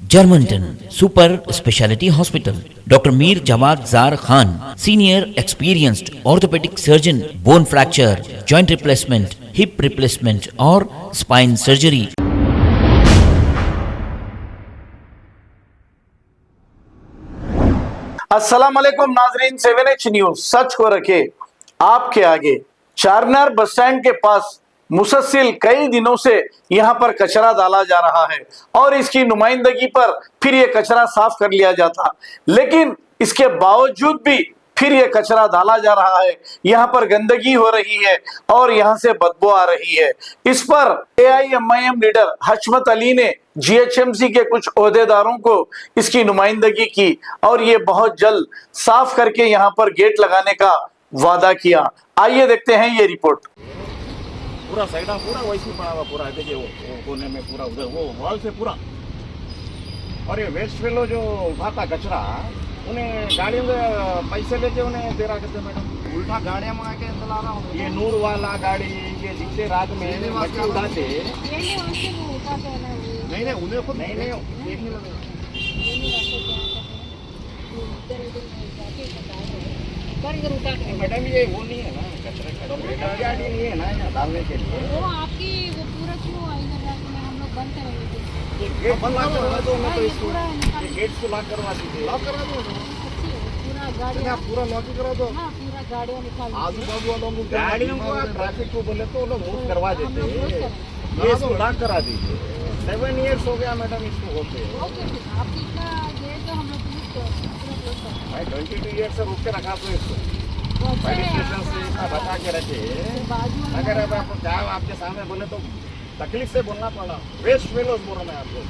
Germantown Super Speciality Hospital. Dr. Mir Jawad Zar Khan, Senior Experienced Orthopedic Surgeon, Bone Fracture, Joint Replacement, Hip Replacement or Spine Surgery. अस्सलाम वालेकुम नाजरीन, 7H news सच को रखे आपके आगे। Charminar bus stand के पास मुसलसल कई दिनों से यहां पर कचरा डाला जा रहा है और इसकी नुमाइंदगी पर फिर ये कचरा साफ कर लिया जाता, लेकिन इसके बावजूद भी फिर ये कचरा डाला जा रहा है। यहाँ पर गंदगी हो रही है और यहाँ से बदबू आ रही है। इस पर AIMIM लीडर हशमत अली ने GHMC के कुछ ओहदेदारों को इसकी नुमाइंदगी की और ये बहुत जल्द साफ करके यहाँ पर गेट लगाने का वादा किया। आइए देखते हैं ये रिपोर्ट। पूरा साइड पूरा वैसे ही पड़ा हुआ, पूरा देखिए वो कोने में पूरा उधर वो वॉल से पूरा। और ये वेस्ट फेलो जो उठाता कचरा, उन्हें गाड़ियों में पैसे लेके उन्हें दे रहा करते मैडम। उल्टा गाड़ियाँ मंगा के चला रहा हूँ। ये नूर वाला गाड़ी ये जितने रात में मट्टी उठाते नहीं उन्हें खुद नहीं मैडम, ये वो नहीं है ना कचरे का गाड़ी नहीं है ना यहाँ डालने के लिए। वो आपकी वो पूरा क्यों इधर में हम लोग बंद करेंगे? ये गेट बंद करवा दो, मैं तो इसको ये गेट को लॉक करवा दीजिए। लॉक करा दो, पूरा गाड़ी आप पूरा लॉक ही करा दो। हाँ, पूरा गाड़ियाँ निकाल आजू बाजू वालों को गाड़ियों को ट्रैफिक को बोले तो वो लोग मूव करवा देते। ये इसको लॉक करा दीजिए। 7 इयर्स हो गया मैडम इसको होते। ओके, आप इतना ये तो हम लोग भाई 22 ईयर से रोक के रखा तो इसको फायर स्टेशन से इतना बचा के रखे। अगर अब आपको क्या आपके सामने बोले तो तकलीफ से बोलना पड़ा। वेस्ट फेलोज बोल रहा मैं आपको।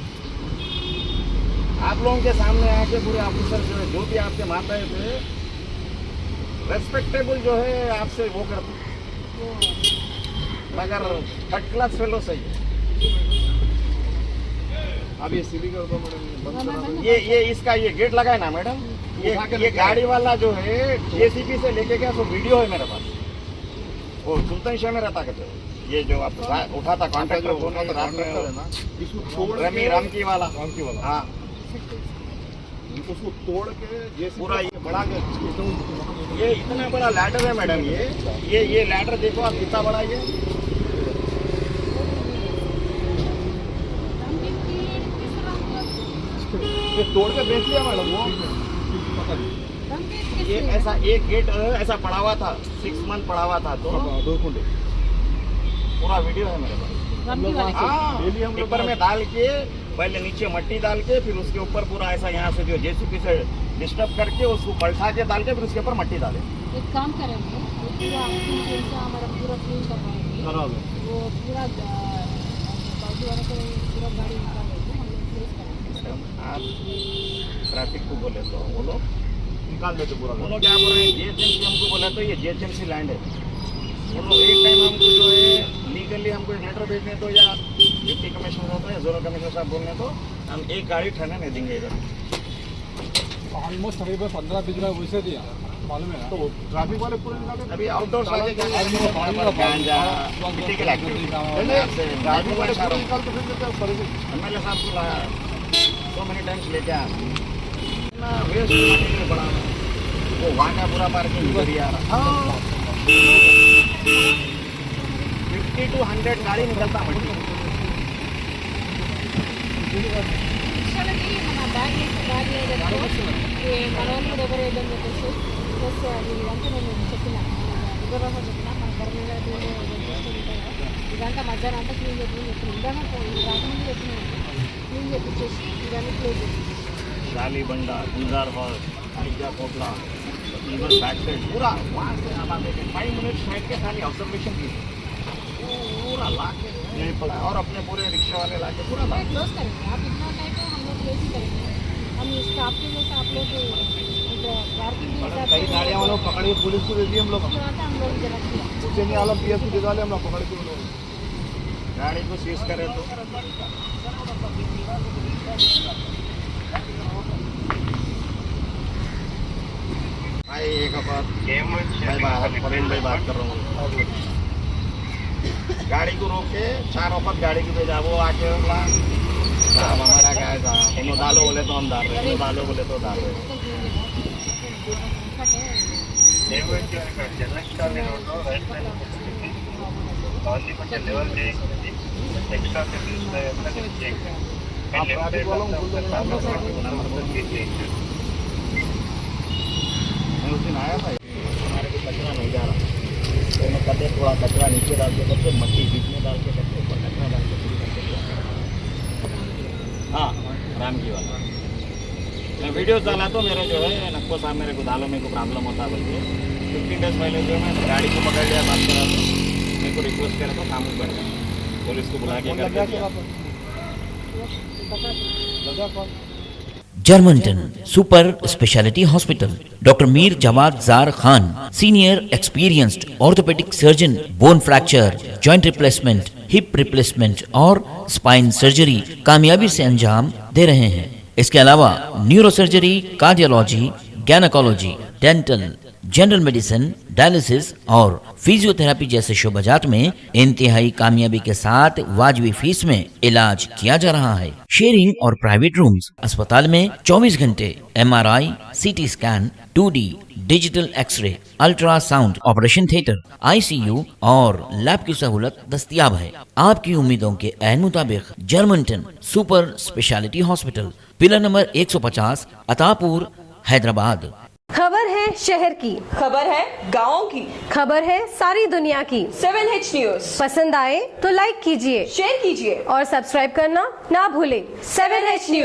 आप लोगों के सामने आके पूरे ऑफिसर जो है जो भी आपके मान रहे थे रेस्पेक्टेबल जो है आपसे वो करते, मगर थर्ड क्लास फेलो सही है। अब ये सीधी कर दो मैडम। ये इसका ये गेट लगा है ना मैडम, ये गाड़ी वाला जो है JCB से लेके गया, तो वीडियो है मेरे पास। वो सुल्तान शाह में रहता कहते, ये जो आप उठा था कॉन्ट्रैक्टर रमी रामकी वाला हाँ, उसको तोड़ के पूरा ये बड़ा ये इतना बड़ा लैडर है मैडम। ये लैडर देखो आप कितना बड़ा ये तोड़ के बेच लिया मैडम। वो ये ऐसा एक गेट ऐसा पड़ा हुआ था, 6 मंथ पड़ा हुआ था, तो 2 कुंडे पूरा वीडियो है मेरे पास। हाँ, टिप्पर में डाल के पहले नीचे मट्टी डाल के फिर उसके ऊपर पूरा ऐसा यहाँ से जो JCB से डिस्टर्ब करके उसको पलटा के डाल के फिर उसके ऊपर मट्टी डाले। एक काम करेंगे, हमारा पूरा क्लीन करवाएंगे, वो पूरा बाजू वाले को पूरा गाड़ी निकाल देंगे, हम लोग क्लीन करेंगे। आप ट्रैफिक को बोले तो वो लोग निकाल देते पूरा। वो लोग क्या बोल रहे हैं GHMC हमको बोला तो ये GHMC लैंड है। वो लोग एक टाइम हमको जो है लीगली हमको एक लेटर भेजने तो या डिप्टी कमिश्नर होता है जोनल कमिश्नर साहब बोलने तो हम एक गाड़ी ठहरने नहीं देंगे इधर। ऑलमोस्ट अभी 15-20 का वैसे दिया मालूम है ना, तो ट्रैफिक वाले पूरे निकाले। अभी आउटडोर गांजा मिट्टी के लाके ट्रैफिक वाले सारे निकाल तो फिर MLA साहब को लाया so many times लेके आया ना वेस्ट मटेरियल बड़ा वो वहाँ का पूरा पार्किंग इधर ही आ रहा। 50 to 100 गाड़ी निकलता मट्टी। మన బ్యాగ్ మనోళ్ళు దగ్గర ఏదని చెప్పేసి ప్లస్ అది ఇదంతా నేను చెప్పిన వివరంగా చెప్పిన మన ధర ఇదంతా మధ్యాహ్నం అంతా క్లీన్ చెప్పిన ఇదన్నా రాకముందు చెప్పిన క్లీన్ చేపించేసి ఇవన్నీ క్లోజ్ చేసి शाली बंडा गुलजार हॉल आइजा कोटला इधर बैक साइड पूरा वहाँ से आप आते 5 मिनट साइड के खाली ऑब्जर्वेशन की पूरा ला के यहीं पड़ा और अपने पूरे रिक्शा वाले ला के पूरा क्लोज करेंगे। आप इतना टाइम तो हम लोग क्लोज ही करेंगे। हम स्टाफ के लिए आप लोग पार्किंग कई गाड़ियाँ वालों पकड़ के पुलिस को दे दी हम लोग जरा उसे नहीं आलम PSP दे डाले हम लोग पकड़ के गाड़ी को सीज करे तो भाई एक बात मैं बात कर रहा हूँ। गाड़ी को रोक के 4 वक्त गाड़ी को भेजा, वो आके बोला साहब हमारा क्या है साहब डालो बोले तो हम डाल रहे हैं, डालो बोले तो डाल रहे हैं। आप ट्रैफिक वालों को बोल दो ना, मैं उस दिन आया था, हमारे को कचरा नहीं जा रहा, तो मैं कहते थोड़ा कचरा नीचे डाल के करके मट्टी बीच में डाल के करके ऊपर कचरा डाल के पूरी करके दिया। हाँ, राम की वाला मैं वीडियो डाला तो मेरे जो है नक्को साहब मेरे को दालों में को प्रॉब्लम होता बल्कि 15 डेज पहले जो मैं गाड़ी को पकड़ लिया, बात करा तो मेरे को रिक्वेस्ट करा तो काम कर गया, पुलिस को बुला के करके दिया। Germanten super speciality hospital, doctor Mir Jawad Zar Khan, senior experienced orthopaedic surgeon, bone fracture, joint replacement, hip replacement और स्पाइन सर्जरी कामयाबी से अंजाम दे रहे हैं। इसके अलावा neuro surgery, cardiology, gynaecology, dental, general medicine, dialysis और फिजियोथेरेपी जैसे शोबाजात में इंतहाई कामयाबी के साथ वाजबी फीस में इलाज किया जा रहा है। शेयरिंग और प्राइवेट रूम्स, अस्पताल में 24 घंटे MRI, CT scan, 2D digital x ray, ultrasound, operation theatre, ICU और लैब की सहूलत दस्तयाब है। आपकी उम्मीदों के ऐन मुताबिक Germanten super speciality hospital, pillar number 150, Attapur, Hyderabad. खबर है शहर की, खबर है गाँव की, खबर है सारी दुनिया की। 7H न्यूज पसंद आए तो लाइक कीजिए, शेयर कीजिए और सब्सक्राइब करना ना भूलें। 7H news.